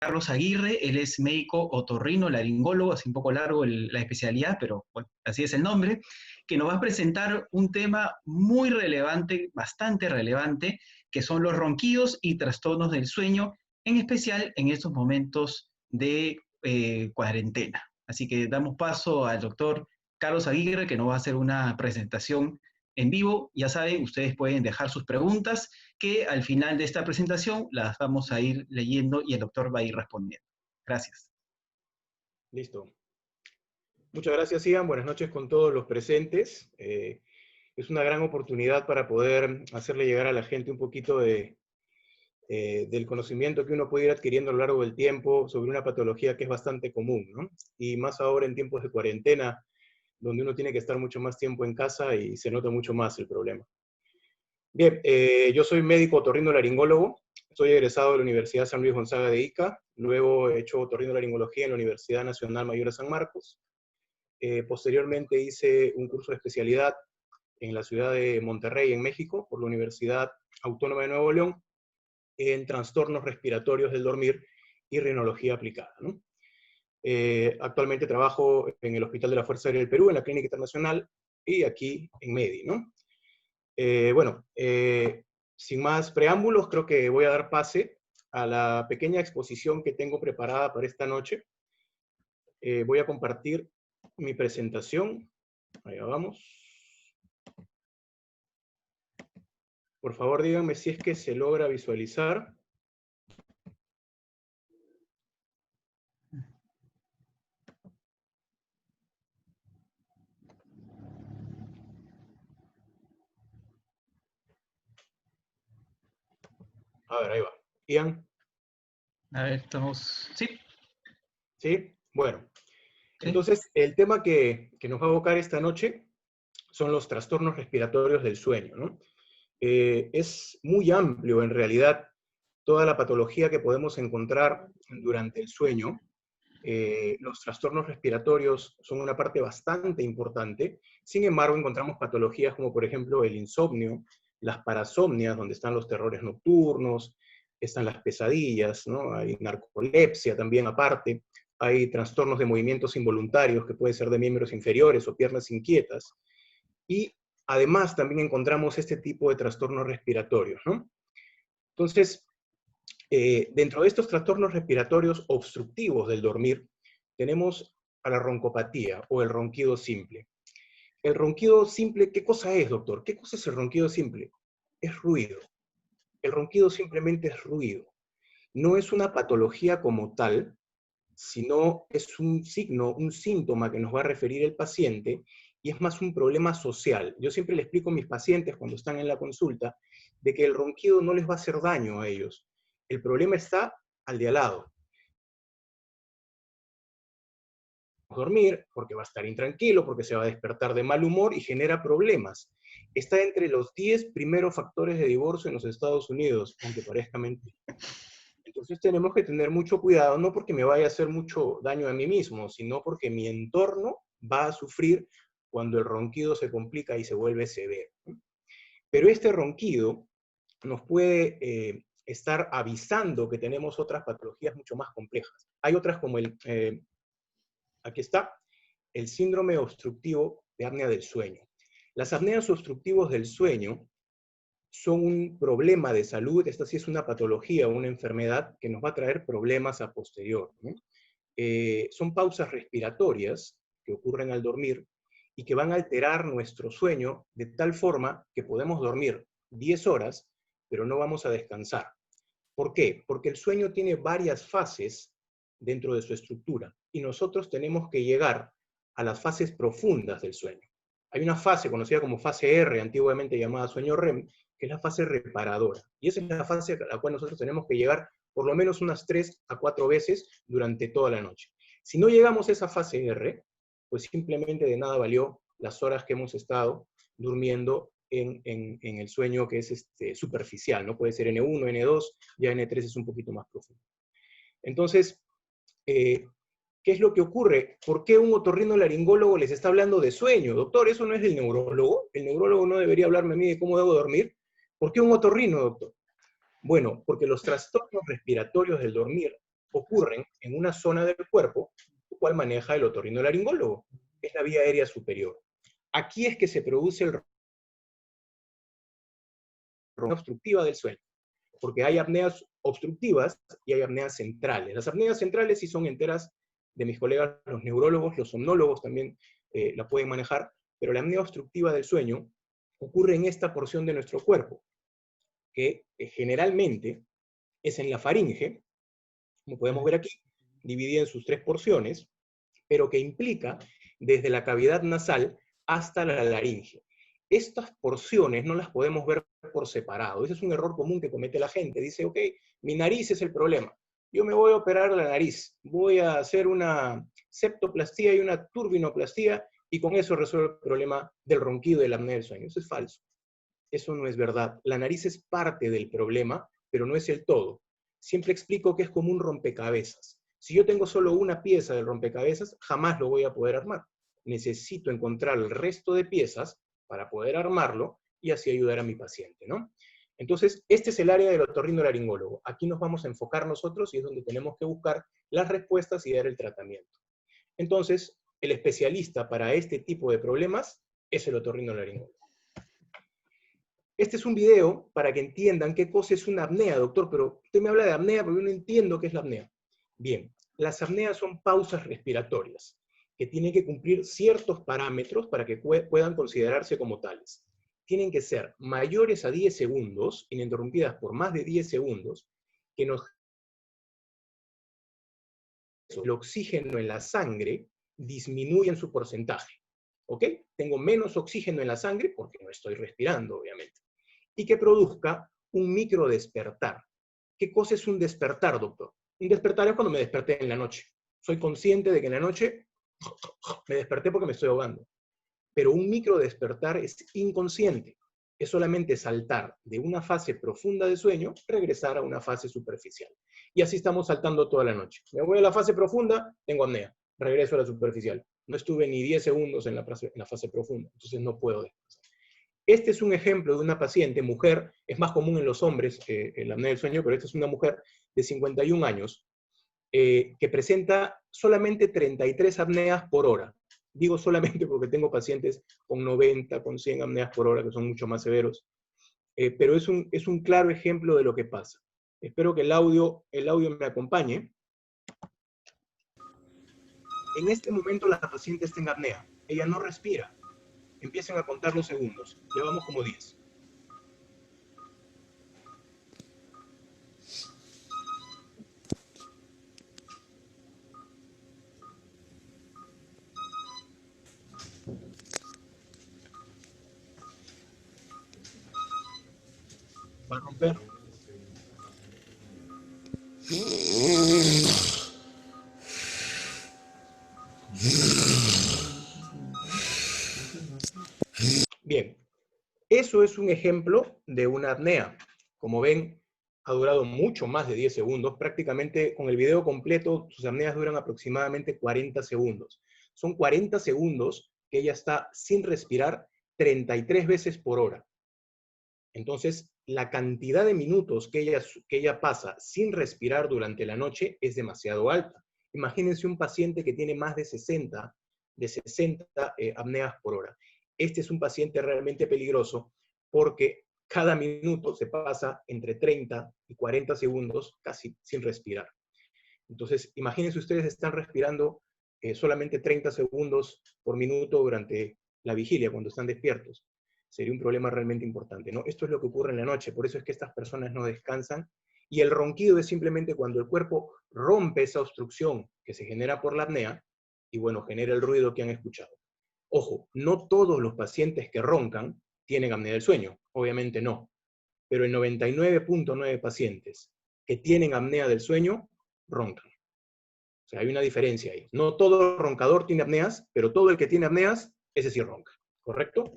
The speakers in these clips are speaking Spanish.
Carlos Aguirre, él es médico otorrinolaringólogo, así un poco largo la especialidad, pero bueno, así es el nombre, que nos va a presentar un tema muy relevante, bastante relevante, que son los ronquidos y trastornos del sueño, en especial en estos momentos de cuarentena. Así que damos paso al doctor Carlos Aguirre, que nos va a hacer una presentación en vivo. Ya saben, ustedes pueden dejar sus preguntas, que al final de esta presentación las vamos a ir leyendo y el doctor va a ir respondiendo. Gracias. Listo. Muchas gracias, Ian. Buenas noches con todos los presentes. Es una gran oportunidad para poder hacerle llegar a la gente un poquito del conocimiento que uno puede ir adquiriendo a lo largo del tiempo sobre una patología que es bastante común, ¿no? Y más ahora en tiempos de cuarentena, donde uno tiene que estar mucho más tiempo en casa y se nota mucho más el problema. Bien, yo soy médico otorrinolaringólogo, soy egresado de la Universidad San Luis Gonzaga de Ica, luego he hecho otorrinolaringología en la Universidad Nacional Mayor de San Marcos. Posteriormente hice un curso de especialidad en la ciudad de Monterrey, en México, por la Universidad Autónoma de Nuevo León, en trastornos respiratorios del dormir y rinología aplicada, ¿no? Actualmente trabajo en el Hospital de la Fuerza Aérea del Perú, en la Clínica Internacional, y aquí en MEDI, ¿no? Sin más preámbulos, creo que voy a dar pase a la pequeña exposición que tengo preparada para esta noche. Voy a compartir mi presentación. Allá vamos. Por favor, díganme si es que se logra visualizar. A ver, ahí va. Ian. A ver, estamos... ¿Sí? ¿Sí? Bueno. ¿Sí? Entonces, el tema que nos va a abocar esta noche son los trastornos respiratorios del sueño, ¿no? Es muy amplio, en realidad, toda la patología que podemos encontrar durante el sueño. Los trastornos respiratorios son una parte bastante importante. Sin embargo, encontramos patologías como, por ejemplo, el insomnio, las parasomnias, donde están los terrores nocturnos, están las pesadillas, ¿no? Hay narcolepsia también aparte, hay trastornos de movimientos involuntarios, que puede ser de miembros inferiores o piernas inquietas, y además también encontramos este tipo de trastornos respiratorios, ¿no? Entonces, dentro de estos trastornos respiratorios obstructivos del dormir, tenemos a la roncopatía o el ronquido simple. El ronquido simple, ¿qué cosa es, doctor? ¿Qué cosa es el ronquido simple? Es ruido. El ronquido simplemente es ruido. No es una patología como tal, sino es un signo, un síntoma que nos va a referir el paciente y es más un problema social. Yo siempre le explico a mis pacientes cuando están en la consulta de que el ronquido no les va a hacer daño a ellos. El problema está al de al lado. Dormir porque va a estar intranquilo, porque se va a despertar de mal humor y genera problemas. Está entre los 10 primeros factores de divorcio en los Estados Unidos, aunque parezca mentira. Entonces tenemos que tener mucho cuidado, no porque me vaya a hacer mucho daño a mí mismo, sino porque mi entorno va a sufrir cuando el ronquido se complica y se vuelve severo. Pero este ronquido nos puede estar avisando que tenemos otras patologías mucho más complejas. Hay otras como aquí está, el síndrome obstructivo de apnea del sueño. Las apneas obstructivos del sueño son un problema de salud. Esta sí es una patología, una enfermedad que nos va a traer problemas a posterior, ¿no? Son pausas respiratorias que ocurren al dormir y que van a alterar nuestro sueño de tal forma que podemos dormir 10 horas, pero no vamos a descansar. ¿Por qué? Porque el sueño tiene varias fases dentro de su estructura y nosotros tenemos que llegar a las fases profundas del sueño. Hay una fase conocida como fase R, antiguamente llamada sueño REM, que es la fase reparadora. Y esa es la fase a la cual nosotros tenemos que llegar por lo menos unas 3 a 4 veces durante toda la noche. Si no llegamos a esa fase R, pues simplemente de nada valió las horas que hemos estado durmiendo en el sueño que es superficial, ¿no? Puede ser N1, N2, ya N3 es un poquito más profundo. Entonces, ¿qué es lo que ocurre? ¿Por qué un otorrinolaringólogo les está hablando de sueño? Doctor, ¿eso no es del neurólogo? ¿El neurólogo no debería hablarme a mí de cómo debo dormir? ¿Por qué un otorrino, doctor? Bueno, porque los trastornos respiratorios del dormir ocurren en una zona del cuerpo, lo cual maneja el otorrinolaringólogo, es la vía aérea superior. Aquí es que se produce el obstructiva del sueño, porque hay apneas obstructivas y hay apneas centrales. Las apneas centrales sí son enteras de mis colegas, los neurólogos, los somnólogos también la pueden manejar, pero la apnea obstructiva del sueño ocurre en esta porción de nuestro cuerpo, que generalmente es en la faringe, como podemos ver aquí, dividida en sus 3 porciones, pero que implica desde la cavidad nasal hasta la laringe. Estas porciones no las podemos ver por separado. Ese es un error común que comete la gente. Dice, ok, mi nariz es el problema. Yo me voy a operar la nariz. Voy a hacer una septoplastía y una turbinoplastía y con eso resuelvo el problema del ronquido y de la apnea del sueño. Eso es falso. Eso no es verdad. La nariz es parte del problema, pero no es el todo. Siempre explico que es como un rompecabezas. Si yo tengo solo una pieza del rompecabezas, jamás lo voy a poder armar. Necesito encontrar el resto de piezas para poder armarlo y así ayudar a mi paciente, ¿no? Entonces, este es el área del otorrinolaringólogo. Aquí nos vamos a enfocar nosotros y es donde tenemos que buscar las respuestas y dar el tratamiento. Entonces, el especialista para este tipo de problemas es el otorrinolaringólogo. Este es un video para que entiendan qué cosa es una apnea, doctor, pero usted me habla de apnea, pero yo no entiendo qué es la apnea. Bien, las apneas son pausas respiratorias que tienen que cumplir ciertos parámetros para que puedan considerarse como tales. Tienen que ser mayores a 10 segundos, ininterrumpidas por más de 10 segundos, que el oxígeno en la sangre disminuye en su porcentaje. ¿Ok? Tengo menos oxígeno en la sangre porque no estoy respirando, obviamente. Y que produzca un micro despertar. ¿Qué cosa es un despertar, doctor? Un despertar es cuando me desperté en la noche. Soy consciente de que en la noche me desperté porque me estoy ahogando. Pero un micro despertar es inconsciente. Es solamente saltar de una fase profunda de sueño, regresar a una fase superficial. Y así estamos saltando toda la noche. Me voy a la fase profunda, tengo apnea. Regreso a la superficial. No estuve ni 10 segundos en la fase profunda, entonces no puedo descansar. Este es un ejemplo de una paciente, mujer, es más común en los hombres la apnea del sueño, pero esta es una mujer de 51 años, que presenta solamente 33 apneas por hora. Digo solamente porque tengo pacientes con 90, con 100 apneas por hora, que son mucho más severos, pero es un claro ejemplo de lo que pasa. Espero que el audio me acompañe. En este momento la paciente está en apnea, ella no respira. Empiecen a contar los segundos, llevamos como 10. Va a romper. Bien, eso es un ejemplo de una apnea. Como ven, ha durado mucho más de 10 segundos. Prácticamente con el video completo, sus apneas duran aproximadamente 40 segundos. Son 40 segundos que ella está sin respirar 33 veces por hora. Entonces, la cantidad de minutos que ella pasa sin respirar durante la noche es demasiado alta. Imagínense un paciente que tiene más de 60 apneas por hora. Este es un paciente realmente peligroso porque cada minuto se pasa entre 30 y 40 segundos casi sin respirar. Entonces, imagínense ustedes están respirando solamente 30 segundos por minuto durante la vigilia, cuando están despiertos. Sería un problema realmente importante, ¿no? Esto es lo que ocurre en la noche, por eso es que estas personas no descansan, y el ronquido es simplemente cuando el cuerpo rompe esa obstrucción que se genera por la apnea, y bueno, genera el ruido que han escuchado. Ojo, no todos los pacientes que roncan tienen apnea del sueño, obviamente no, pero el 99.9 pacientes que tienen apnea del sueño, roncan. O sea, hay una diferencia ahí. No todo roncador tiene apneas, pero todo el que tiene apneas, ese sí ronca, ¿correcto?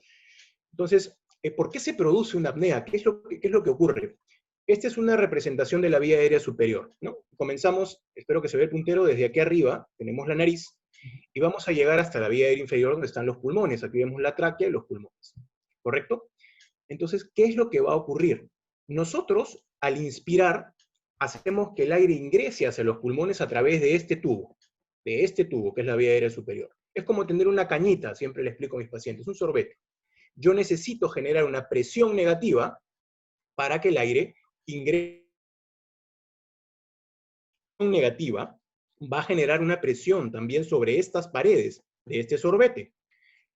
Entonces, ¿por qué se produce una apnea? ¿Qué es lo que ocurre? Esta es una representación de la vía aérea superior, ¿no? Comenzamos, espero que se vea el puntero, desde aquí arriba, tenemos la nariz, y vamos a llegar hasta la vía aérea inferior donde están los pulmones. Aquí vemos la tráquea y los pulmones, ¿correcto? Entonces, ¿qué es lo que va a ocurrir? Nosotros, al inspirar, hacemos que el aire ingrese hacia los pulmones a través de este tubo, que es la vía aérea superior. Es como tener una cañita, siempre le explico a mis pacientes, un sorbete. Yo necesito generar una presión negativa para que el aire ingrese. Negativa va a generar una presión también sobre estas paredes de este sorbete.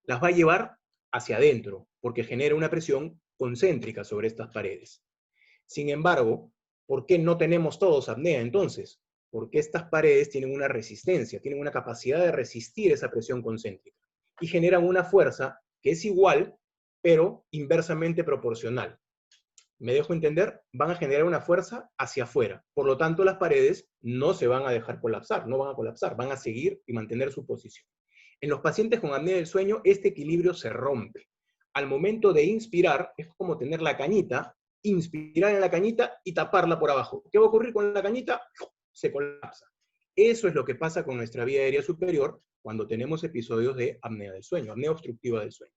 Las va a llevar hacia adentro, porque genera una presión concéntrica sobre estas paredes. Sin embargo, ¿por qué no tenemos todos apnea entonces? Porque estas paredes tienen una resistencia, tienen una capacidad de resistir esa presión concéntrica y generan una fuerza que es igual, pero inversamente proporcional. ¿Me dejo entender? Van a generar una fuerza hacia afuera. Por lo tanto, las paredes no se van a dejar colapsar, no van a colapsar, van a seguir y mantener su posición. En los pacientes con apnea del sueño, este equilibrio se rompe. Al momento de inspirar, es como tener la cañita, inspirar en la cañita y taparla por abajo. ¿Qué va a ocurrir con la cañita? Se colapsa. Eso es lo que pasa con nuestra vía aérea superior cuando tenemos episodios de apnea del sueño, apnea obstructiva del sueño.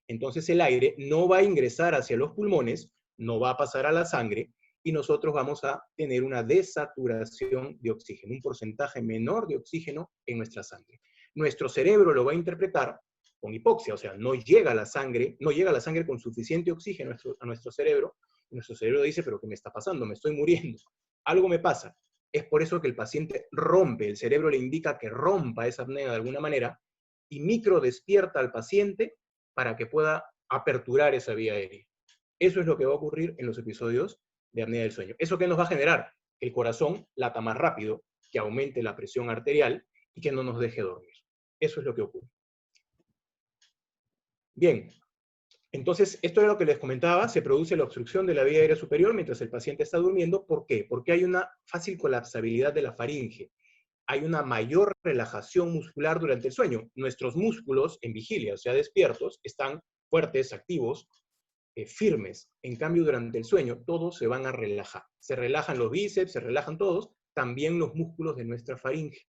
Entonces el aire no va a ingresar hacia los pulmones, no va a pasar a la sangre, y nosotros vamos a tener una desaturación de oxígeno, un porcentaje menor de oxígeno en nuestra sangre. Nuestro cerebro lo va a interpretar con hipoxia, o sea, no llega la sangre con suficiente oxígeno a nuestro cerebro, y nuestro cerebro dice, pero ¿qué me está pasando? Me estoy muriendo, algo me pasa. Es por eso que el paciente rompe, el cerebro le indica que rompa esa apnea de alguna manera, y micro despierta al paciente para que pueda aperturar esa vía aérea. Eso es lo que va a ocurrir en los episodios de apnea del sueño. ¿Eso qué nos va a generar? Que el corazón lata más rápido, que aumente la presión arterial y que no nos deje dormir. Eso es lo que ocurre. Bien, entonces esto era lo que les comentaba, se produce la obstrucción de la vía aérea superior mientras el paciente está durmiendo. ¿Por qué? Porque hay una fácil colapsabilidad de la faringe. Hay una mayor relajación muscular durante el sueño. Nuestros músculos en vigilia, o sea, despiertos, están fuertes, activos, firmes. En cambio, durante el sueño, todos se van a relajar. Se relajan los bíceps, se relajan todos, también los músculos de nuestra faringe.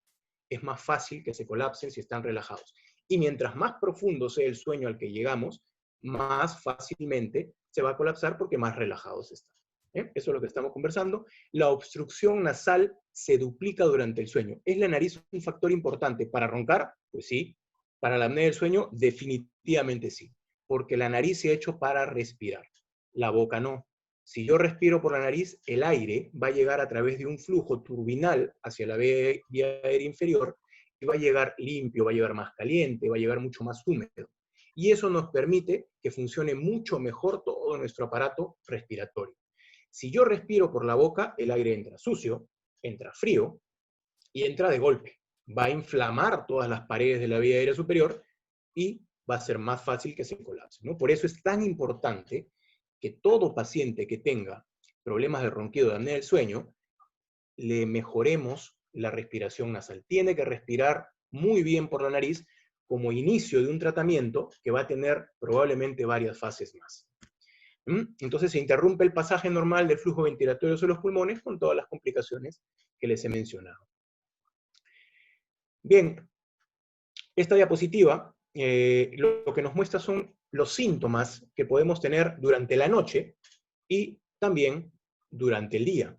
Es más fácil que se colapsen si están relajados. Y mientras más profundo sea el sueño al que llegamos, más fácilmente se va a colapsar porque más relajados están. Eso es lo que estamos conversando. La obstrucción nasal se duplica durante el sueño. ¿Es la nariz un factor importante para roncar? Pues sí. Para la apnea del sueño, definitivamente sí. Porque la nariz se ha hecho para respirar. La boca no. Si yo respiro por la nariz, el aire va a llegar a través de un flujo turbinal hacia la vía aérea inferior y va a llegar limpio, va a llegar más caliente, va a llegar mucho más húmedo. Y eso nos permite que funcione mucho mejor todo nuestro aparato respiratorio. Si yo respiro por la boca, el aire entra sucio, entra frío y entra de golpe. Va a inflamar todas las paredes de la vía aérea superior y va a ser más fácil que se colapse, ¿no? Por eso es tan importante que todo paciente que tenga problemas de ronquido, de apnea del sueño, le mejoremos la respiración nasal. Tiene que respirar muy bien por la nariz como inicio de un tratamiento que va a tener probablemente varias fases más. Entonces se interrumpe el pasaje normal del flujo ventilatorio de los pulmones con todas las complicaciones que les he mencionado. Bien, esta diapositiva lo que nos muestra son los síntomas que podemos tener durante la noche y también durante el día.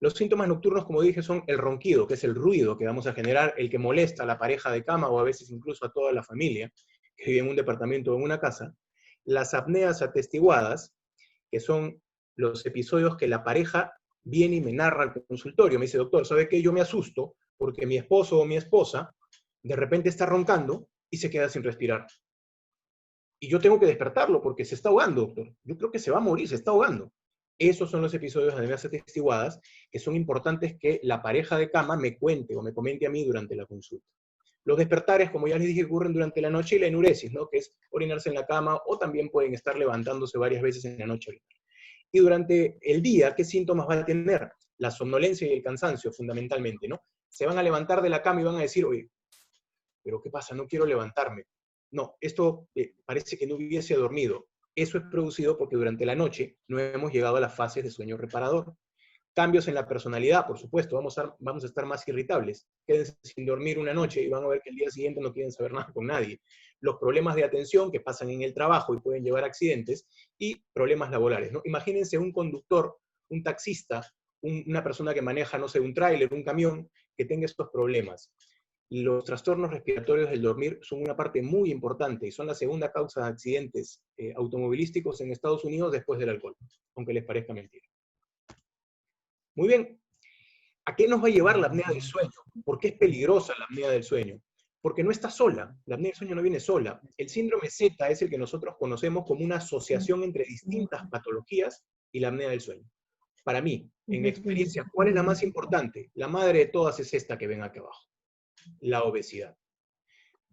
Los síntomas nocturnos, como dije, son el ronquido, que es el ruido que vamos a generar, el que molesta a la pareja de cama o a veces incluso a toda la familia que vive en un departamento o en una casa. Las apneas atestiguadas, que son los episodios que la pareja viene y me narra al consultorio. Me dice, doctor, ¿sabe qué? Yo me asusto porque mi esposo o mi esposa de repente está roncando y se queda sin respirar. Y yo tengo que despertarlo porque se está ahogando, doctor. Yo creo que se va a morir, se está ahogando. Esos son los episodios de apneas atestiguadas que son importantes que la pareja de cama me cuente o me comente a mí durante la consulta. Los despertares, como ya les dije, ocurren durante la noche y la enuresis, ¿no? Que es orinarse en la cama o también pueden estar levantándose varias veces en la noche. Y durante el día, ¿qué síntomas va a tener? La somnolencia y el cansancio, fundamentalmente, ¿no? Se van a levantar de la cama y van a decir, oye, ¿pero qué pasa? No quiero levantarme. No, esto parece que no hubiese dormido. Eso es producido porque durante la noche no hemos llegado a las fases de sueño reparador. Cambios en la personalidad, por supuesto, vamos a estar más irritables. Quédense sin dormir una noche y van a ver que el día siguiente no quieren saber nada con nadie. Los problemas de atención que pasan en el trabajo y pueden llevar a accidentes y problemas laborales, ¿no? Imagínense un conductor, un taxista una persona que maneja, no sé, un tráiler, un camión, que tenga estos problemas. Los trastornos respiratorios del dormir son una parte muy importante y son la segunda causa de accidentes automovilísticos en Estados Unidos después del alcohol, aunque les parezca mentira. Muy bien, ¿a qué nos va a llevar la apnea del sueño? ¿Por qué es peligrosa la apnea del sueño? Porque no está sola, la apnea del sueño no viene sola. El síndrome Z es el que nosotros conocemos como una asociación entre distintas patologías y la apnea del sueño. Para mí, en mi experiencia, ¿cuál es la más importante? La madre de todas es esta que ven acá abajo, la obesidad.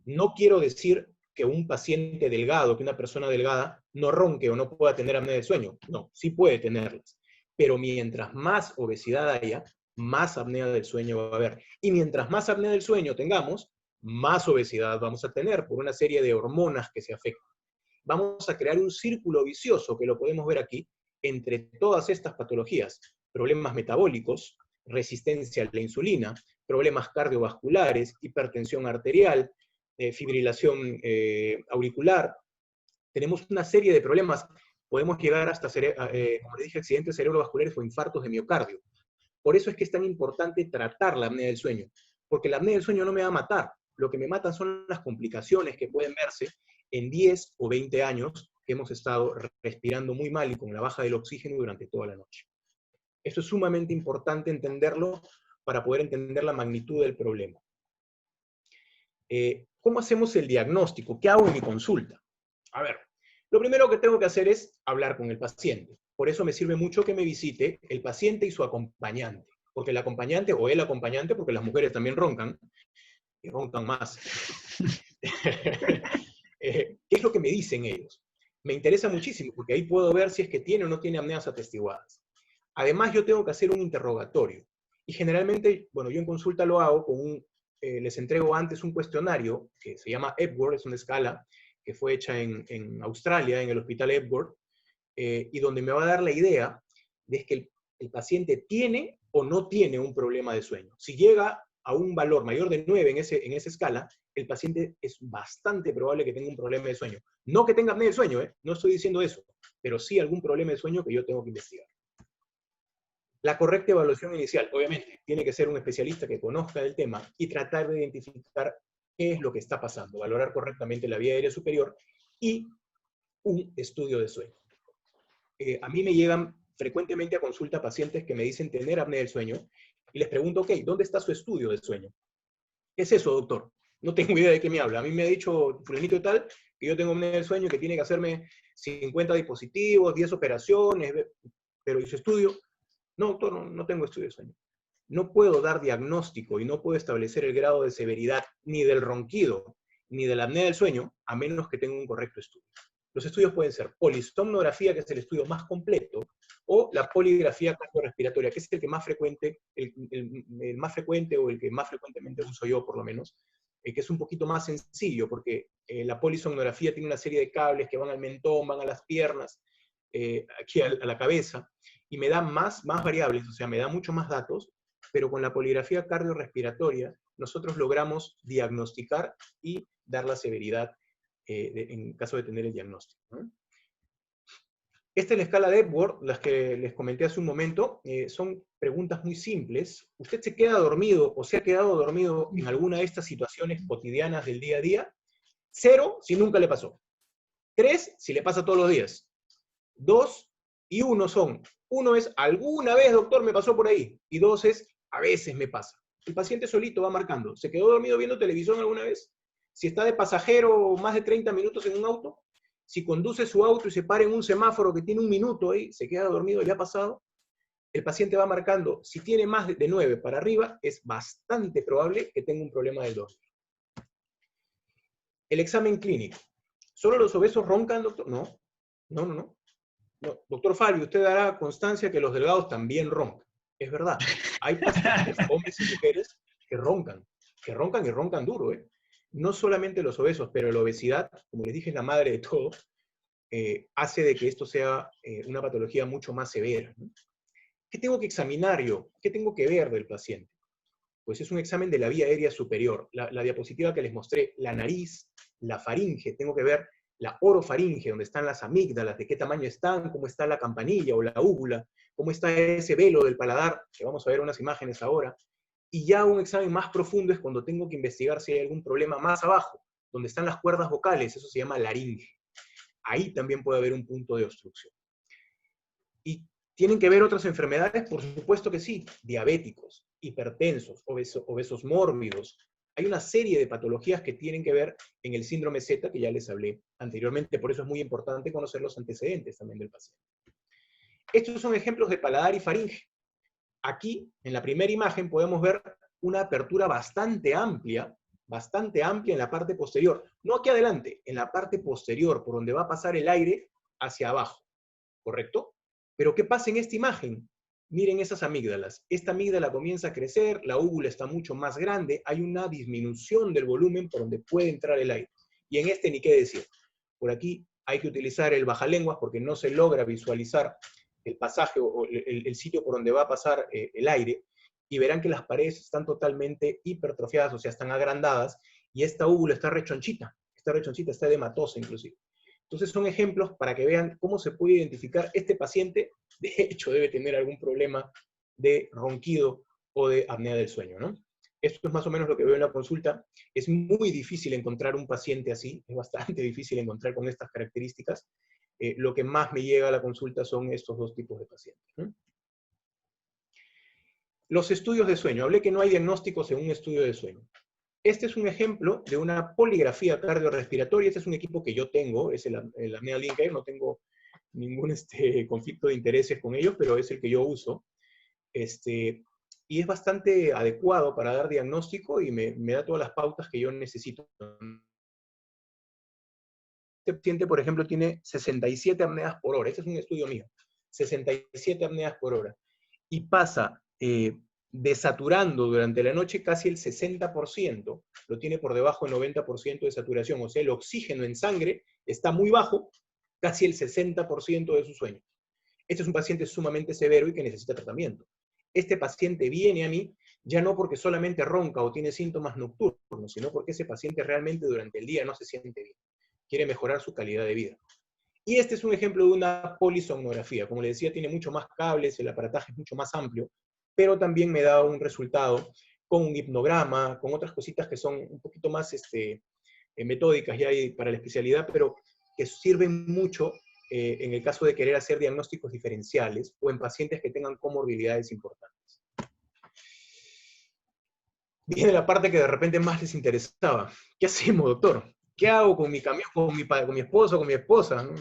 No quiero decir que un paciente delgado, que una persona delgada, no ronque o no pueda tener apnea del sueño. No, sí puede tenerlas. Pero mientras más obesidad haya, más apnea del sueño va a haber. Y mientras más apnea del sueño tengamos, más obesidad vamos a tener por una serie de hormonas que se afectan. Vamos a crear un círculo vicioso, que lo podemos ver aquí, entre todas estas patologías. Problemas metabólicos, resistencia a la insulina, problemas cardiovasculares, hipertensión arterial, fibrilación auricular. Tenemos una serie de problemas. Podemos llegar hasta, como les dije, accidentes cerebrovasculares o infartos de miocardio. Por eso es que es tan importante tratar la apnea del sueño, porque la apnea del sueño no me va a matar. Lo que me matan son las complicaciones que pueden verse en 10 o 20 años que hemos estado respirando muy mal y con la baja del oxígeno durante toda la noche. Esto es sumamente importante entenderlo para poder entender la magnitud del problema. ¿Cómo hacemos el diagnóstico? ¿Qué hago en mi consulta? A ver, lo primero que tengo que hacer es hablar con el paciente. Por eso me sirve mucho que me visite el paciente y su acompañante. Porque el acompañante, o el acompañante, porque las mujeres también roncan, y roncan más. ¿Qué es lo que me dicen ellos? Me interesa muchísimo, porque ahí puedo ver si es que tiene o no tiene apneas atestiguadas. Además, yo tengo que hacer un interrogatorio. Y generalmente, bueno, yo en consulta lo hago con les entrego antes un cuestionario que se llama Epworth, es una escala que fue hecha en Australia, en el hospital Epworth, y donde me va a dar la idea de que el paciente tiene o no tiene un problema de sueño. Si llega a un valor mayor de 9 en esa escala, el paciente es bastante probable que tenga un problema de sueño. No que tenga apnea del sueño, no estoy diciendo eso, pero sí algún problema de sueño que yo tengo que investigar. La correcta evaluación inicial, obviamente, tiene que ser un especialista que conozca del tema y tratar de identificar qué es lo que está pasando, valorar correctamente la vía aérea superior y un estudio de sueño. A mí me llegan frecuentemente a consulta pacientes que me dicen tener apnea del sueño y les pregunto, ok, ¿dónde está su estudio de sueño? ¿Qué es eso, doctor? No tengo idea de qué me habla. A mí me ha dicho fulanito tal que yo tengo apnea del sueño y que tiene que hacerme 50 dispositivos, 10 operaciones, pero ¿y su estudio? No, doctor, no tengo estudio de sueño. No puedo dar diagnóstico y no puedo establecer el grado de severidad ni del ronquido ni de la apnea del sueño a menos que tenga un correcto estudio. Los estudios pueden ser polisomnografía, que es el estudio más completo, o la poligrafía cardiorrespiratoria, que es el que más frecuente, el más frecuente o el que más frecuentemente uso yo por lo menos, que es un poquito más sencillo, porque la polisomnografía tiene una serie de cables que van al mentón, van a las piernas, aquí a la cabeza, y me da más variables, o sea, me da mucho más datos, pero con la poligrafía cardiorrespiratoria nosotros logramos diagnosticar y dar la severidad en caso de tener el diagnóstico, ¿no? Esta es la escala de Epworth, las que les comenté hace un momento, son preguntas muy simples. ¿Usted se queda dormido o se ha quedado dormido en alguna de estas situaciones cotidianas del día a día? 0, si nunca le pasó. 3, si le pasa todos los días. 2 y 1 son. 1 es, alguna vez, doctor, me pasó por ahí. Y 2 es, a veces me pasa. El paciente solito va marcando. ¿Se quedó dormido viendo televisión alguna vez? Si está de pasajero más de 30 minutos en un auto, si conduce su auto y se para en un semáforo que tiene 1 minuto ahí, se queda dormido, ya ha pasado, el paciente va marcando. Si tiene más de 9 para arriba, es bastante probable que tenga un problema del dormir. El examen clínico. ¿Solo los obesos roncan, doctor? No. No, doctor Fabio, usted dará constancia que los delgados también roncan. Es verdad. Hay pacientes, hombres y mujeres, que roncan y roncan duro, ¿eh? No solamente los obesos, pero la obesidad, como les dije, es la madre de todo, hace de que esto sea una patología mucho más severa, ¿no? ¿Qué tengo que examinar yo? ¿Qué tengo que ver del paciente? Pues es un examen de la vía aérea superior. La diapositiva que les mostré, la nariz, la faringe, tengo que ver la orofaringe, donde están las amígdalas, de qué tamaño están, cómo está la campanilla o la úvula, cómo está ese velo del paladar, que vamos a ver unas imágenes ahora. Y ya un examen más profundo es cuando tengo que investigar si hay algún problema más abajo, donde están las cuerdas vocales, eso se llama laringe. Ahí también puede haber un punto de obstrucción. ¿Y tienen que ver otras enfermedades? Por supuesto que sí. Diabéticos, hipertensos, obesos mórbidos. Hay una serie de patologías que tienen que ver en el síndrome Z, que ya les hablé anteriormente. Por eso es muy importante conocer los antecedentes también del paciente. Estos son ejemplos de paladar y faringe. Aquí, en la primera imagen, podemos ver una apertura bastante amplia en la parte posterior. No aquí adelante, en la parte posterior, por donde va a pasar el aire hacia abajo. ¿Correcto? Pero ¿qué pasa en esta imagen? Miren esas amígdalas. Esta amígdala comienza a crecer, la úvula está mucho más grande, hay una disminución del volumen por donde puede entrar el aire. Y en este ni qué decir. Por aquí hay que utilizar el bajalenguas porque no se logra visualizar el pasaje o el sitio por donde va a pasar el aire, y verán que las paredes están totalmente hipertrofiadas, o sea, están agrandadas, y esta úvula está rechonchita, está edematosa inclusive. Entonces son ejemplos para que vean cómo se puede identificar este paciente, de hecho debe tener algún problema de ronquido o de apnea del sueño, ¿no? Esto es más o menos lo que veo en la consulta. Es muy difícil encontrar un paciente así, es bastante difícil encontrar con estas características. Lo que más me llega a la consulta son estos dos tipos de pacientes, ¿no? Los estudios de sueño. Hablé que no hay diagnósticos en un estudio de sueño. Este es un ejemplo de una poligrafía cardiorrespiratoria. Este es un equipo que yo tengo, es el Apnea Linker, no tengo ningún conflicto de intereses con ellos, pero es el que yo uso. Y es bastante adecuado para dar diagnóstico y me da todas las pautas que yo necesito. Este paciente, por ejemplo, tiene 67 apneas por hora. Este es un estudio mío. 67 apneas por hora. Y pasa desaturando durante la noche casi el 60%, lo tiene por debajo del 90% de saturación, o sea, el oxígeno en sangre está muy bajo, casi el 60% de su sueño. Este es un paciente sumamente severo y que necesita tratamiento. Este paciente viene a mí ya no porque solamente ronca o tiene síntomas nocturnos, sino porque ese paciente realmente durante el día no se siente bien, quiere mejorar su calidad de vida. Y este es un ejemplo de una polisomnografía. Como le decía, tiene mucho más cables, el aparataje es mucho más amplio, pero también me da un resultado con un hipnograma, con otras cositas que son un poquito más metódicas ya para la especialidad, pero que sirven mucho en el caso de querer hacer diagnósticos diferenciales o en pacientes que tengan comorbilidades importantes. Viene la parte que de repente más les interesaba. ¿Qué hacemos, doctor? ¿Qué hago con mi camión, con mi esposo, con mi esposa? ¿No?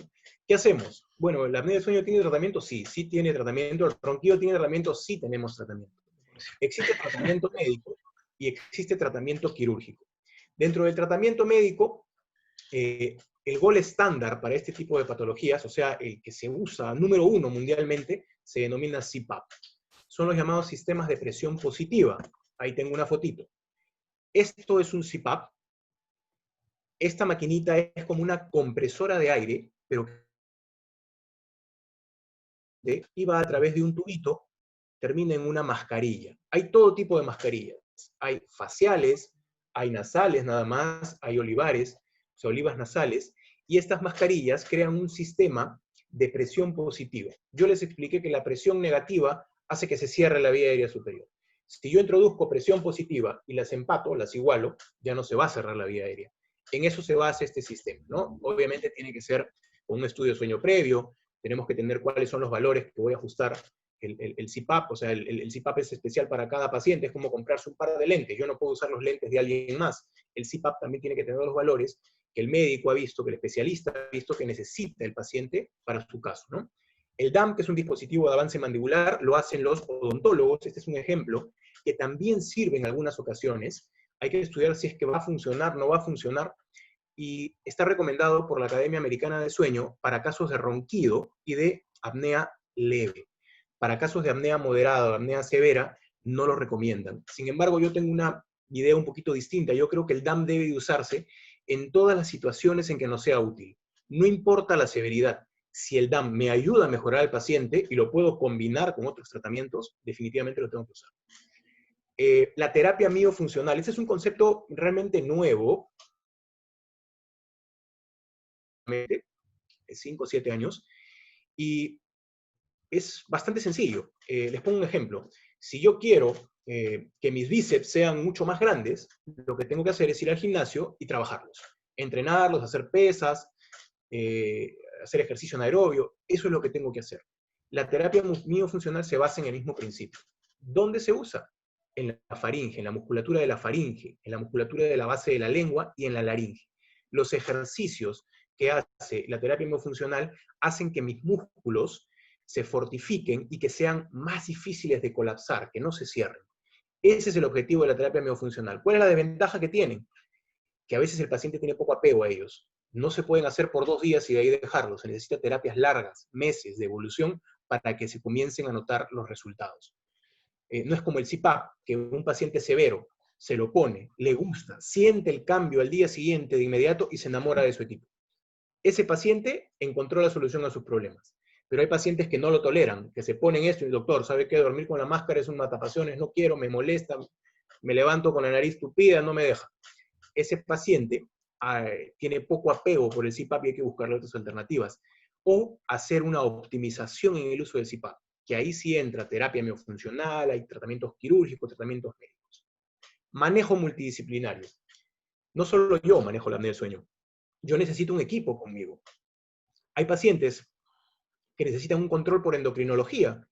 ¿Qué hacemos? Bueno, ¿la apnea del sueño tiene tratamiento? Sí, sí tiene tratamiento. ¿El ronquido tiene tratamiento? Sí tenemos tratamiento. Existe tratamiento médico y existe tratamiento quirúrgico. Dentro del tratamiento médico, el gol estándar para este tipo de patologías, o sea, el que se usa número 1 mundialmente, se denomina CPAP. Son los llamados sistemas de presión positiva. Ahí tengo una fotito. Esto es un CPAP. Esta maquinita es como una compresora de aire, pero y va a través de un tubito, termina en una mascarilla. Hay todo tipo de mascarillas. Hay faciales, hay nasales nada más, hay olivares, o sea, olivas nasales, y estas mascarillas crean un sistema de presión positiva. Yo les expliqué que la presión negativa hace que se cierre la vía aérea superior. Si yo introduzco presión positiva y las empato, las igualo, ya no se va a cerrar la vía aérea. En eso se basa este sistema, ¿no? Obviamente tiene que ser con un estudio de sueño previo, tenemos que tener cuáles son los valores que voy a ajustar el CPAP, o sea, el CPAP es especial para cada paciente, es como comprarse un par de lentes, yo no puedo usar los lentes de alguien más. El CPAP también tiene que tener los valores que el médico ha visto, que el especialista ha visto que necesita el paciente para su caso, ¿no? El DAM, que es un dispositivo de avance mandibular, lo hacen los odontólogos, este es un ejemplo, que también sirve en algunas ocasiones. Hay que estudiar si es que va a funcionar, no va a funcionar, y está recomendado por la Academia Americana de Sueño para casos de ronquido y de apnea leve. Para casos de apnea moderada o apnea severa, no lo recomiendan. Sin embargo, yo tengo una idea un poquito distinta. Yo creo que el DAM debe de usarse en todas las situaciones en que nos sea útil. No importa la severidad. Si el DAM me ayuda a mejorar al paciente y lo puedo combinar con otros tratamientos, definitivamente lo tengo que usar. La terapia miofuncional. Este es un concepto realmente nuevo. 5 o 7 años, y es bastante sencillo. Les pongo un ejemplo. Si yo quiero que mis bíceps sean mucho más grandes, lo que tengo que hacer es ir al gimnasio y trabajarlos. Entrenarlos, hacer pesas, hacer ejercicio anaerobio. Eso es lo que tengo que hacer. La terapia miofuncional se basa en el mismo principio. ¿Dónde se usa? En la faringe, en la musculatura de la faringe, en la musculatura de la base de la lengua y en la laringe. Los ejercicios que hace la terapia miofuncional hacen que mis músculos se fortifiquen y que sean más difíciles de colapsar, que no se cierren. Ese es el objetivo de la terapia miofuncional. ¿Cuál es la desventaja que tienen? Que a veces el paciente tiene poco apego a ellos. No se pueden hacer por 2 días y de ahí dejarlos. Se necesita terapias largas, meses de evolución para que se comiencen a notar los resultados. No es como el CPAP, que un paciente severo se lo pone, le gusta, siente el cambio al día siguiente de inmediato y se enamora de su equipo. Ese paciente encontró la solución a sus problemas. Pero hay pacientes que no lo toleran, que se ponen esto y, doctor, ¿sabe qué? Dormir con la máscara es un matapasiones, no quiero, me molesta, me levanto con la nariz tupida, no me deja. Ese paciente tiene poco apego por el CPAP y hay que buscarle otras alternativas. O hacer una optimización en el uso del CPAP, que ahí sí entra terapia miofuncional, hay tratamientos quirúrgicos, tratamientos médicos. Manejo multidisciplinario. No solo yo manejo la apnea del sueño, yo necesito un equipo conmigo. Hay pacientes que necesitan un control por endocrinología,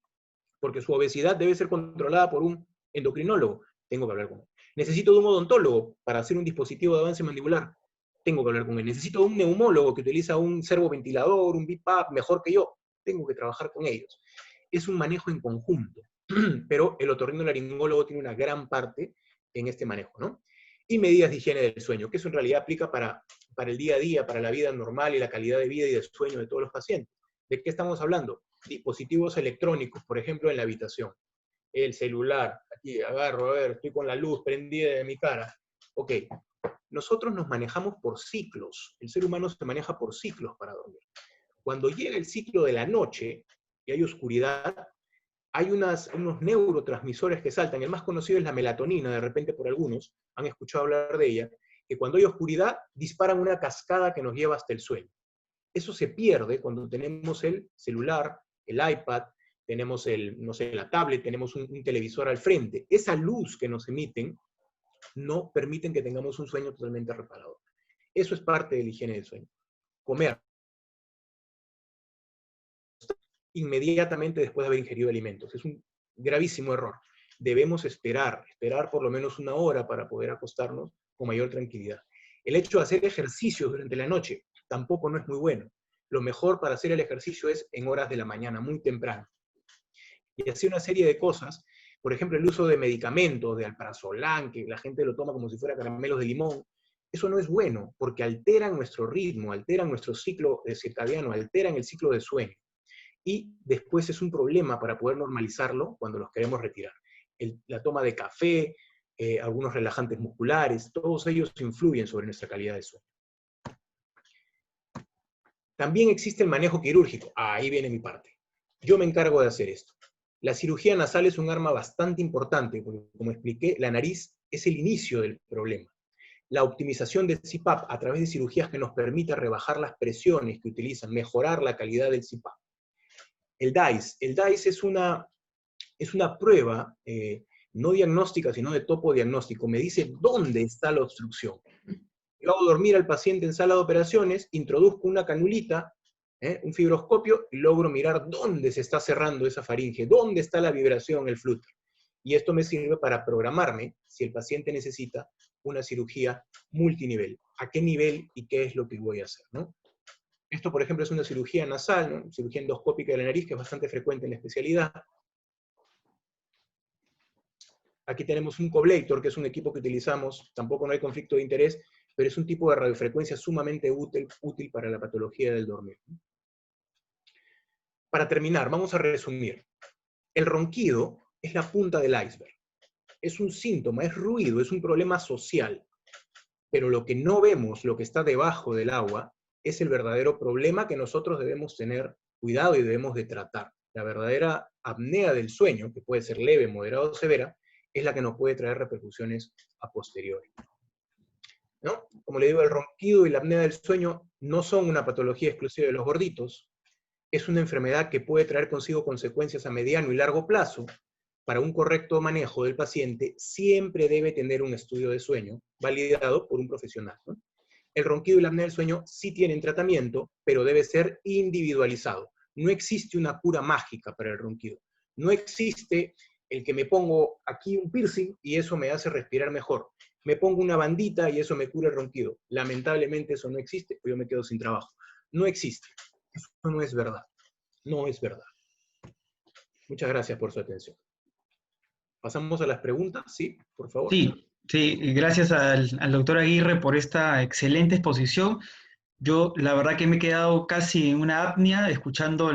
porque su obesidad debe ser controlada por un endocrinólogo. Tengo que hablar con él. Necesito de un odontólogo para hacer un dispositivo de avance mandibular. Tengo que hablar con él. Necesito de un neumólogo que utiliza un servoventilador, un BiPAP, mejor que yo. Tengo que trabajar con ellos. Es un manejo en conjunto, pero el otorrinolaringólogo tiene una gran parte en este manejo, ¿no? Y medidas de higiene del sueño, que eso en realidad aplica para el día a día, para la vida normal y la calidad de vida y de sueño de todos los pacientes. ¿De qué estamos hablando? Dispositivos electrónicos, por ejemplo, en la habitación. El celular, aquí agarro, a ver, estoy con la luz prendida de mi cara. Ok, nosotros nos manejamos por ciclos. El ser humano se maneja por ciclos para dormir. Cuando llega el ciclo de la noche y hay oscuridad, hay unos neurotransmisores que saltan. El más conocido es la melatonina, de repente por algunos han escuchado hablar de ella, que cuando hay oscuridad disparan una cascada que nos lleva hasta el sueño. Eso se pierde cuando tenemos el celular, el iPad, tenemos no sé, la tablet, tenemos un televisor al frente. Esa luz que nos emiten no permiten que tengamos un sueño totalmente reparador. Eso es parte de la higiene del sueño. Comer inmediatamente después de haber ingerido alimentos. Es un gravísimo error. Debemos esperar por lo menos 1 hora para poder acostarnos con mayor tranquilidad. El hecho de hacer ejercicios durante la noche tampoco no es muy bueno. Lo mejor para hacer el ejercicio es en horas de la mañana, muy temprano. Y así una serie de cosas, por ejemplo, el uso de medicamentos, de alprazolam, que la gente lo toma como si fuera caramelos de limón. Eso no es bueno, porque alteran nuestro ritmo, alteran nuestro ciclo circadiano, alteran el ciclo de sueño. Y después es un problema para poder normalizarlo cuando los queremos retirar. La toma de café, algunos relajantes musculares, todos ellos influyen sobre nuestra calidad de sueño. También existe el manejo quirúrgico. Ahí viene mi parte. Yo me encargo de hacer esto. La cirugía nasal es un arma bastante importante, porque como expliqué, la nariz es el inicio del problema. La optimización del CPAP a través de cirugías que nos permita rebajar las presiones que utilizan, mejorar la calidad del CPAP. El DICE es una prueba no diagnóstica, sino de topo diagnóstico. Me dice dónde está la obstrucción. Yo hago dormir al paciente en sala de operaciones, introduzco una canulita, un fibroscopio, y logro mirar dónde se está cerrando esa faringe, dónde está la vibración, el flúter. Y esto me sirve para programarme si el paciente necesita una cirugía multinivel. ¿A qué nivel y qué es lo que voy a hacer, ¿no? Esto, por ejemplo, es una cirugía nasal, ¿no? Cirugía endoscópica de la nariz, que es bastante frecuente en la especialidad. Aquí tenemos un Coblator, que es un equipo que utilizamos, tampoco no hay conflicto de interés, pero es un tipo de radiofrecuencia sumamente útil para la patología del dormir. Para terminar, vamos a resumir. El ronquido es la punta del iceberg. Es un síntoma, es ruido, es un problema social. Pero lo que no vemos, lo que está debajo del agua, es el verdadero problema que nosotros debemos tener cuidado y debemos de tratar. La verdadera apnea del sueño, que puede ser leve, moderada o severa, es la que nos puede traer repercusiones a posteriori. ¿no? Como le digo, el ronquido y la apnea del sueño no son una patología exclusiva de los gorditos, es una enfermedad que puede traer consigo consecuencias a mediano y largo plazo. Para un correcto manejo del paciente, siempre debe tener un estudio de sueño validado por un profesional, ¿no? El ronquido y la apnea del sueño sí tienen tratamiento, pero debe ser individualizado. No existe una cura mágica para el ronquido. No existe el que me pongo aquí un piercing y eso me hace respirar mejor. Me pongo una bandita y eso me cura el ronquido. Lamentablemente eso no existe, o yo me quedo sin trabajo. No existe. Eso no es verdad. No es verdad. Muchas gracias por su atención. Pasamos a las preguntas, ¿sí? Por favor. Sí, sí, y gracias al doctor Aguirre por esta excelente exposición. Yo la verdad que me he quedado casi en una apnea escuchando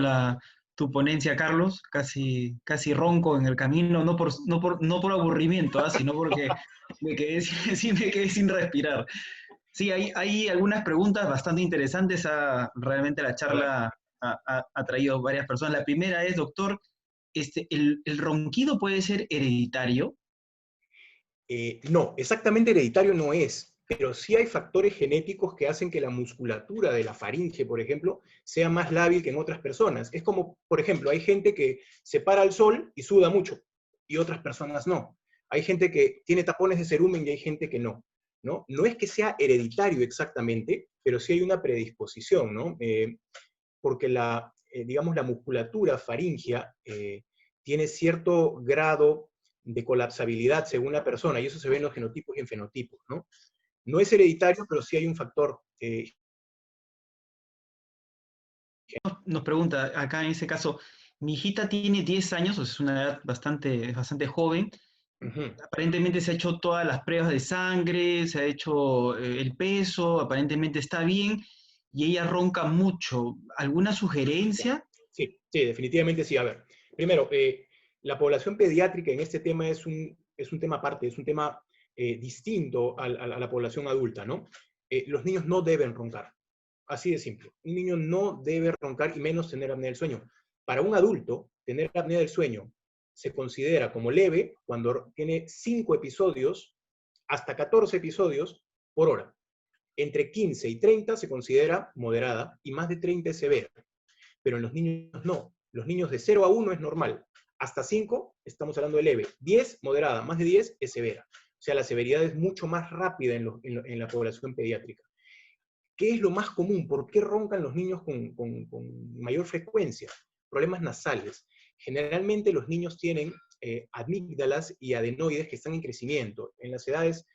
tu ponencia, Carlos, casi ronco en el camino, no por aburrimiento, sino porque me quedé, sí, me quedé sin respirar. Sí, hay algunas preguntas bastante interesantes. Realmente la A ver. charla ha traído varias personas. La primera es, doctor, ¿el ronquido puede ser hereditario? No, exactamente hereditario no es, pero sí hay factores genéticos que hacen que la musculatura de la faringe, por ejemplo, sea más lábil que en otras personas. Es como, por ejemplo, hay gente que se para al sol y suda mucho, y otras personas no. Hay gente que tiene tapones de cerumen y hay gente que no, ¿no? No es que sea hereditario exactamente, pero sí hay una predisposición, ¿no? Porque digamos, la musculatura faringea tiene cierto grado de colapsabilidad según la persona, y eso se ve en los genotipos y en fenotipos, ¿no? No es hereditario, pero sí hay un factor. Nos pregunta acá en ese caso, mi hijita tiene 10 años, o sea, es una edad bastante joven. Aparentemente se ha hecho todas las pruebas de sangre, se ha hecho el peso, aparentemente está bien, y ella ronca mucho. ¿Alguna Ya. sugerencia? Sí, sí, definitivamente sí. A ver, primero, la población pediátrica en este tema es un tema aparte, es un tema distinto a la población adulta, ¿no? Los niños no deben roncar. Así de simple. Un niño no debe roncar y menos tener apnea del sueño. Para un adulto, tener apnea del sueño se considera como leve cuando tiene 5 episodios hasta 14 episodios por hora. Entre 15 y 30 se considera moderada y más de 30 es severa. Pero en los niños no. Los niños de 0 a 1 es normal. Hasta 5 estamos hablando de leve. 10, moderada. Más de 10 es severa. O sea, la severidad es mucho más rápida en la población pediátrica. ¿Qué es lo más común? ¿Por qué roncan los niños con mayor frecuencia? Problemas nasales. Generalmente los niños tienen amígdalas y adenoides que están en crecimiento. En las edades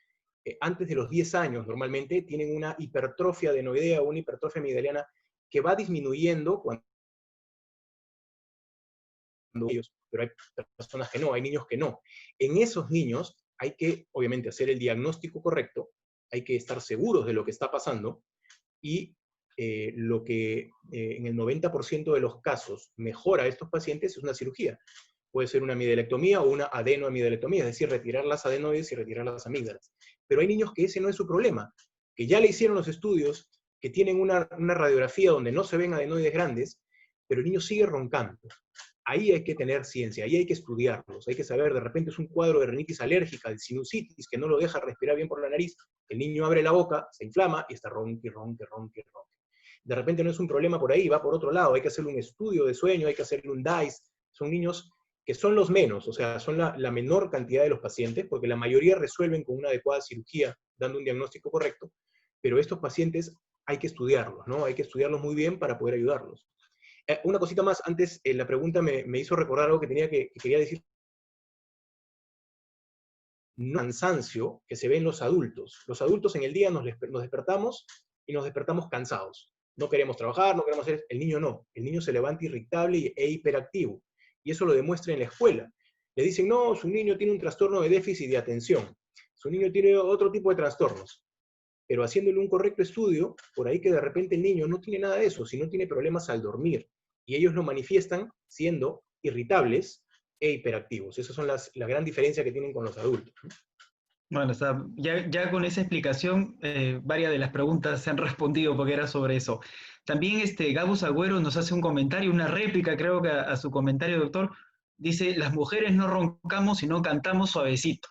antes de los 10 años normalmente tienen una hipertrofia adenoidea o una hipertrofia amigdaliana que va disminuyendo cuando ellos, pero hay personas que no, hay niños que no. En esos niños hay que, obviamente, hacer el diagnóstico correcto, hay que estar seguros de lo que está pasando, y lo que en el 90% de los casos mejora a estos pacientes es una cirugía. Puede ser una amidalectomía o una adenoamidalectomía, es decir, retirar las adenoides y retirar las amígdalas. Pero hay niños que ese no es su problema, que ya le hicieron los estudios, que tienen una radiografía donde no se ven adenoides grandes, pero el niño sigue roncando. Ahí hay que tener ciencia, ahí hay que estudiarlos, hay que saber, de repente es un cuadro de rinitis alérgica, de sinusitis, que no lo deja respirar bien por la nariz, el niño abre la boca, se inflama y está ronque. De repente no es un problema por ahí, va por otro lado, hay que hacerle un estudio de sueño, hay que hacerle un DICE, son niños que son los menos, o sea, son la menor cantidad de los pacientes, porque la mayoría resuelven con una adecuada cirugía, dando un diagnóstico correcto, pero estos pacientes hay que estudiarlos, ¿no? Hay que estudiarlos muy bien para poder ayudarlos. Una cosita más, antes la pregunta me hizo recordar algo que quería decir. No cansancio que se ve en los adultos. Los adultos en el día nos despertamos y nos despertamos cansados. No queremos trabajar, no queremos hacer... El niño no. El niño se levanta irritable e hiperactivo. Y eso lo demuestra en la escuela. Le dicen, no, su niño tiene un trastorno de déficit de atención. Su niño tiene otro tipo de trastornos. Pero haciéndole un correcto estudio, por ahí que de repente el niño no tiene nada de eso, sino tiene problemas al dormir. Y ellos lo manifiestan siendo irritables e hiperactivos. Esas son la gran diferencia que tienen con los adultos. Bueno, o sea, ya con esa explicación, varias de las preguntas se han respondido porque era sobre eso. También Gabus Agüero nos hace un comentario, una réplica, creo que a su comentario, doctor. Dice, las mujeres no roncamos, sino cantamos suavecito.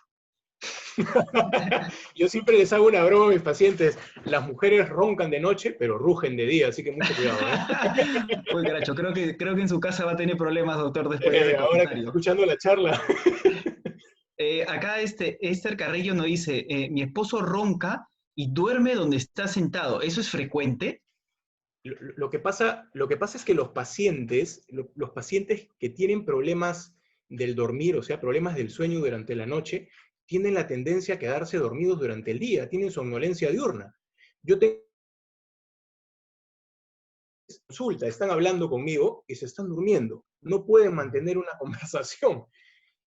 Yo siempre les hago una broma a mis pacientes. Las mujeres roncan de noche, pero rugen de día, así que mucho cuidado, ¿eh? Uy, caracho, creo que en su casa va a tener problemas, doctor, después de ese Ahora que está comentario. escuchando la charla. Acá Esther Carrillo nos dice, mi esposo ronca y duerme donde está sentado. ¿Eso es frecuente? Lo que pasa es que los pacientes que tienen problemas del dormir, o sea, problemas del sueño durante la noche, tienen la tendencia a quedarse dormidos durante el día, tienen somnolencia diurna. Yo tengo consulta, están hablando conmigo y se están durmiendo, no pueden mantener una conversación.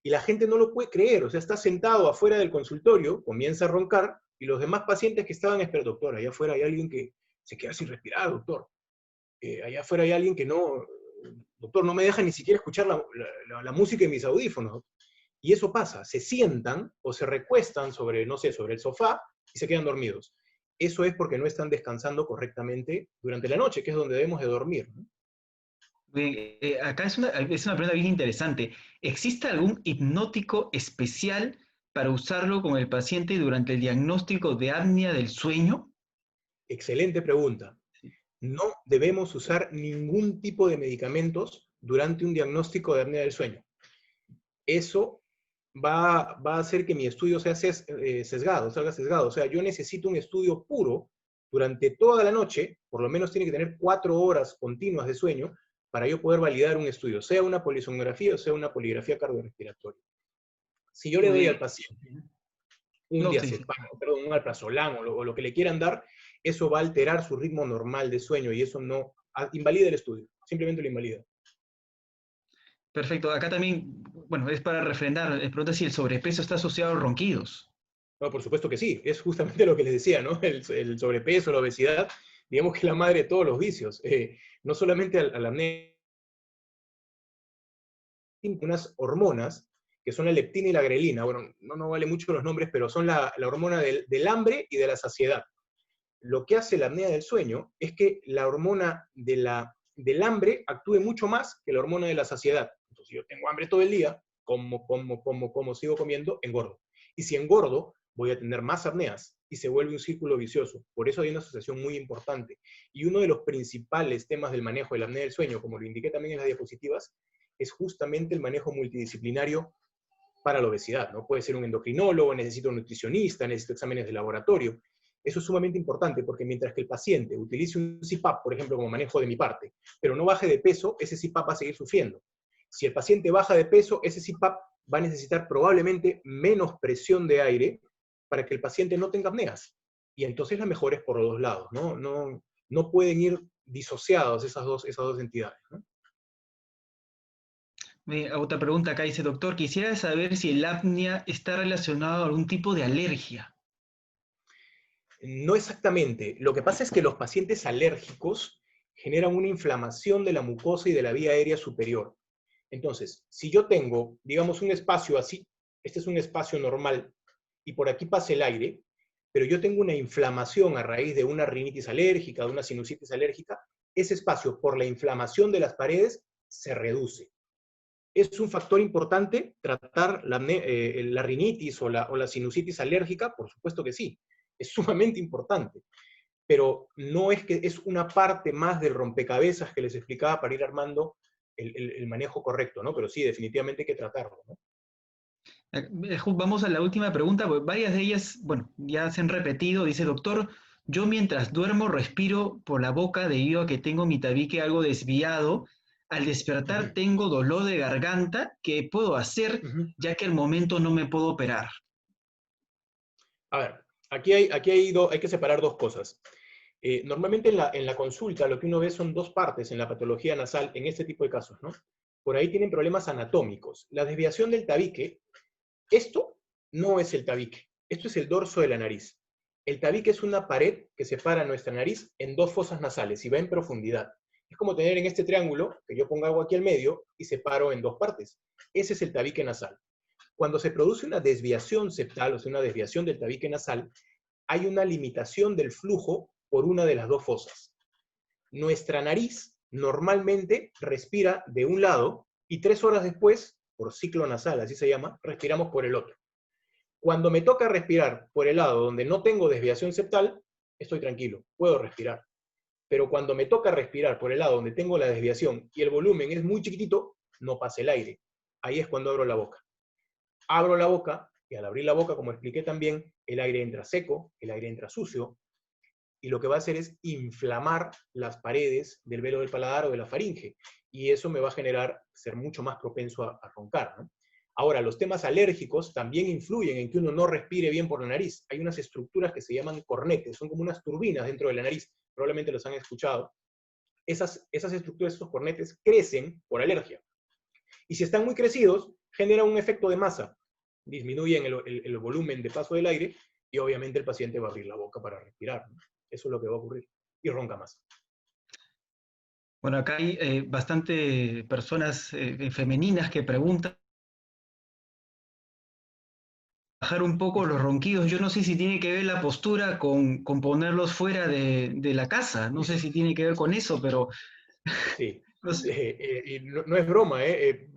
Y la gente no lo puede creer, o sea, está sentado afuera del consultorio, comienza a roncar, y los demás pacientes que estaban esperando, doctor, allá afuera hay alguien que se queda sin respirar, doctor. Allá afuera hay alguien que no, doctor, no me deja ni siquiera escuchar la música en mis audífonos. Y eso pasa, se sientan o se recuestan sobre, no sé, sobre el sofá y se quedan dormidos. Eso es porque no están descansando correctamente durante la noche, que es donde debemos de dormir, ¿no? Bien, acá es una pregunta bien interesante. ¿Existe algún hipnótico especial para usarlo con el paciente durante el diagnóstico de apnea del sueño? Excelente pregunta. No debemos usar ningún tipo de medicamentos durante un diagnóstico de apnea del sueño. Eso va a hacer que mi estudio sea sesgado, salga sesgado. O sea, yo necesito un estudio puro durante toda la noche, por lo menos tiene que tener 4 horas continuas de sueño para yo poder validar un estudio, sea una polisomnografía o sea una poligrafía cardiorrespiratoria. Si yo le Muy doy al bien. paciente un No, sí, sí. diazepam, perdón, un alprazolam o lo que le quieran dar, eso va a alterar su ritmo normal de sueño y eso no invalida el estudio, simplemente lo invalida. Perfecto. Acá también, bueno, es para refrendar, pregunta si el sobrepeso está asociado a los ronquidos. No, por supuesto que sí, es justamente lo que les decía, ¿no? El sobrepeso, la obesidad, digamos que es la madre de todos los vicios. No solamente a la apnea, unas hormonas, que son la leptina y la grelina, bueno, no vale mucho los nombres, pero son la hormona del hambre y de la saciedad. Lo que hace la apnea del sueño es que la hormona del hambre actúe mucho más que la hormona de la saciedad. Entonces, si yo tengo hambre todo el día, como, sigo comiendo, engordo. Y si engordo, voy a tener más apneas y se vuelve un círculo vicioso. Por eso hay una asociación muy importante. Y uno de los principales temas del manejo de la apnea del sueño, como lo indiqué también en las diapositivas, es justamente el manejo multidisciplinario para la obesidad, ¿no? Puede ser un endocrinólogo, necesito un nutricionista, necesito exámenes de laboratorio. Eso es sumamente importante porque mientras que el paciente utilice un CPAP, por ejemplo, como manejo de mi parte, pero no baje de peso, ese CPAP va a seguir sufriendo. Si el paciente baja de peso, ese CPAP va a necesitar probablemente menos presión de aire para que el paciente no tenga apneas. Y entonces la mejor es por los dos lados, ¿no? No pueden ir disociados esas dos entidades, ¿no? Otra pregunta acá dice, doctor, quisiera saber si el apnea está relacionado a algún tipo de alergia. No exactamente. Lo que pasa es que los pacientes alérgicos generan una inflamación de la mucosa y de la vía aérea superior. Entonces, si yo tengo, digamos, un espacio así, este es un espacio normal, y por aquí pasa el aire, pero yo tengo una inflamación a raíz de una rinitis alérgica, de una sinusitis alérgica, ese espacio, por la inflamación de las paredes, se reduce. ¿Es un factor importante tratar la rinitis o la sinusitis alérgica? Por supuesto que sí. Es sumamente importante. Pero no es que es una parte más del rompecabezas que les explicaba para ir armando el manejo correcto, ¿no? Pero sí, definitivamente hay que tratarlo, ¿no? Vamos a la última pregunta, pues varias de ellas, bueno, ya se han repetido. Dice, doctor, yo mientras duermo respiro por la boca debido a que tengo mi tabique algo desviado. Al despertar Ujú, tengo dolor de garganta. ¿Qué puedo hacer ujú. ya que al momento no me puedo operar? A ver, hay que separar dos cosas. Normalmente en la consulta lo que uno ve son dos partes en la patología nasal en este tipo de casos, ¿no? Por ahí tienen problemas anatómicos. La desviación del tabique, esto no es el tabique, esto es el dorso de la nariz. El tabique es una pared que separa nuestra nariz en dos fosas nasales y va en profundidad. Es como tener en este triángulo, que yo pongo algo aquí al medio y separo en dos partes. Ese es el tabique nasal. Cuando se produce una desviación septal, o sea, una desviación del tabique nasal, hay una limitación del flujo por una de las dos fosas. Nuestra nariz normalmente respira de un lado y 3 horas después, por ciclo nasal, así se llama, respiramos por el otro. Cuando me toca respirar por el lado donde no tengo desviación septal, estoy tranquilo, puedo respirar. Pero cuando me toca respirar por el lado donde tengo la desviación y el volumen es muy chiquitito, no pasa el aire. Ahí es cuando abro la boca. Abro la boca, y al abrir la boca, como expliqué también, el aire entra seco, el aire entra sucio, y lo que va a hacer es inflamar las paredes del velo del paladar o de la faringe, y eso me va a generar ser mucho más propenso a roncar, ¿no? Ahora, los temas alérgicos también influyen en que uno no respire bien por la nariz. Hay unas estructuras que se llaman cornetes, son como unas turbinas dentro de la nariz, probablemente los han escuchado. Esas estructuras, esos cornetes, crecen por alergia. Y si están muy crecidos, generan un efecto de masa, disminuyen el volumen de paso del aire, y obviamente el paciente va a abrir la boca para respirar, ¿no? Eso es lo que va a ocurrir, y ronca más. Bueno, acá hay bastante personas femeninas que preguntan bajar un poco los ronquidos. Yo no sé si tiene que ver la postura con ponerlos fuera de la casa. No sé si tiene que ver con eso, pero Sí, no sé. y no es broma,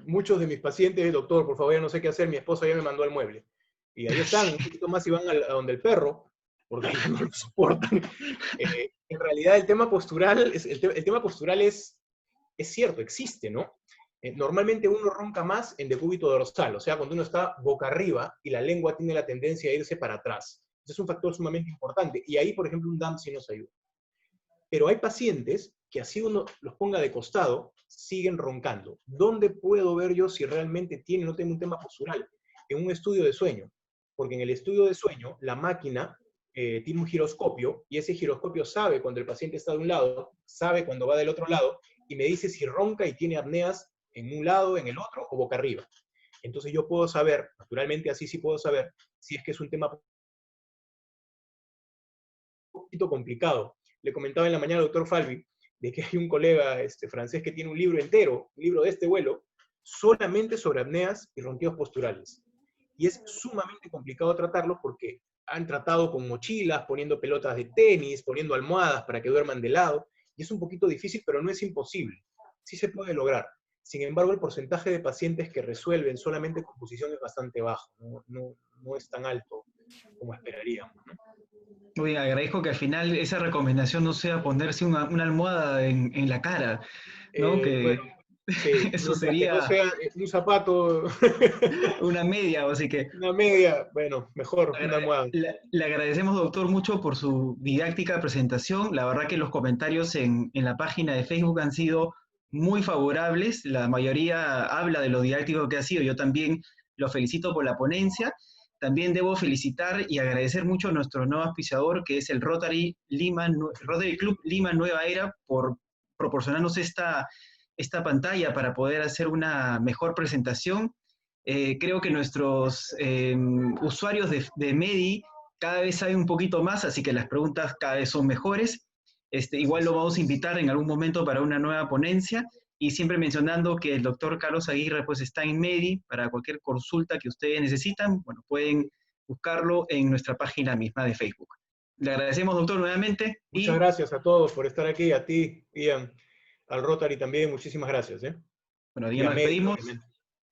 muchos de mis pacientes, doctor, por favor, ya no sé qué hacer, mi esposa ya me mandó al mueble. Y ahí están, un poquito más y van a donde el perro, porque ya no lo soportan. En realidad el tema postural, el tema postural es cierto, existe, ¿no? Normalmente uno ronca más en decúbito dorsal, o sea, cuando uno está boca arriba y la lengua tiene la tendencia a irse para atrás. Ese es un factor sumamente importante. Y ahí, por ejemplo, un DAM sí nos ayuda. Pero hay pacientes que así uno los ponga de costado, siguen roncando. ¿Dónde puedo ver yo si realmente tiene o no tiene un tema postural? En un estudio de sueño. Porque en el estudio de sueño, la máquina tiene un giroscopio, y ese giroscopio sabe cuando el paciente está de un lado, sabe cuando va del otro lado, y me dice si ronca y tiene apneas en un lado, en el otro, o boca arriba. Entonces yo puedo saber, naturalmente así sí puedo saber, si es que es un tema un poquito complicado. Le comentaba en la mañana al doctor Falvi de que hay un colega francés que tiene un libro entero, un libro de este vuelo, solamente sobre apneas y ronquidos posturales. Y es sumamente complicado tratarlos porque han tratado con mochilas, poniendo pelotas de tenis, poniendo almohadas para que duerman de lado, y es un poquito difícil, pero no es imposible. Sí se puede lograr. Sin embargo, el porcentaje de pacientes que resuelven solamente con posición es bastante bajo, no es tan alto como esperaríamos, ¿no? Oye, agradezco que al final esa recomendación no sea ponerse una almohada en la cara, ¿no? Bueno, Que sí, eso mientras que no sería sea un zapato, una media, así que una media, bueno, mejor una agrade- almohada. le agradecemos, doctor, mucho por su didáctica presentación. La verdad que los comentarios en la página de Facebook han sido muy favorables. La mayoría habla de lo didáctico que ha sido. Yo también lo felicito por la ponencia. También debo felicitar y agradecer mucho a nuestro nuevo auspiciador, que es el Rotary Club Lima Nueva Era, por proporcionarnos esta pantalla para poder hacer una mejor presentación. Creo que nuestros usuarios de Medi cada vez saben un poquito más, así que las preguntas cada vez son mejores. Igual lo vamos a invitar en algún momento para una nueva ponencia, y siempre mencionando que el doctor Carlos Aguirre pues está en Medi para cualquier consulta que ustedes necesitan. Bueno, pueden buscarlo en nuestra página misma de Facebook. Le agradecemos, doctor, nuevamente. Muchas Y gracias a todos por estar aquí, a ti, Ian, al Rotary también, muchísimas gracias, ¿eh? bueno, ya Y a nos Medi, despedimos. obviamente.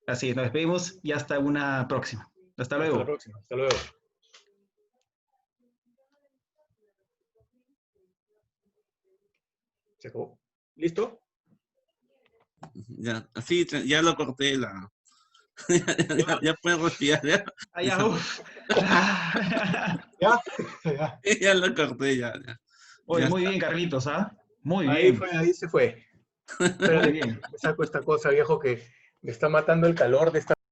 Así es, nos despedimos y hasta una próxima. Hasta Hasta la luego. próxima, hasta luego. Se acabó. ¿Listo? Ya, así, ya lo corté ya pueden respirar, ya. Allá, uf. ¿Ya? Ya. Ya lo corté, ya. Oye, Ya muy está. bien, Carlitos, ¿ah? Muy Ahí bien, fue, ahí se fue. muy Espérate, bien. me saco esta cosa, viejo, que me está matando el calor de esta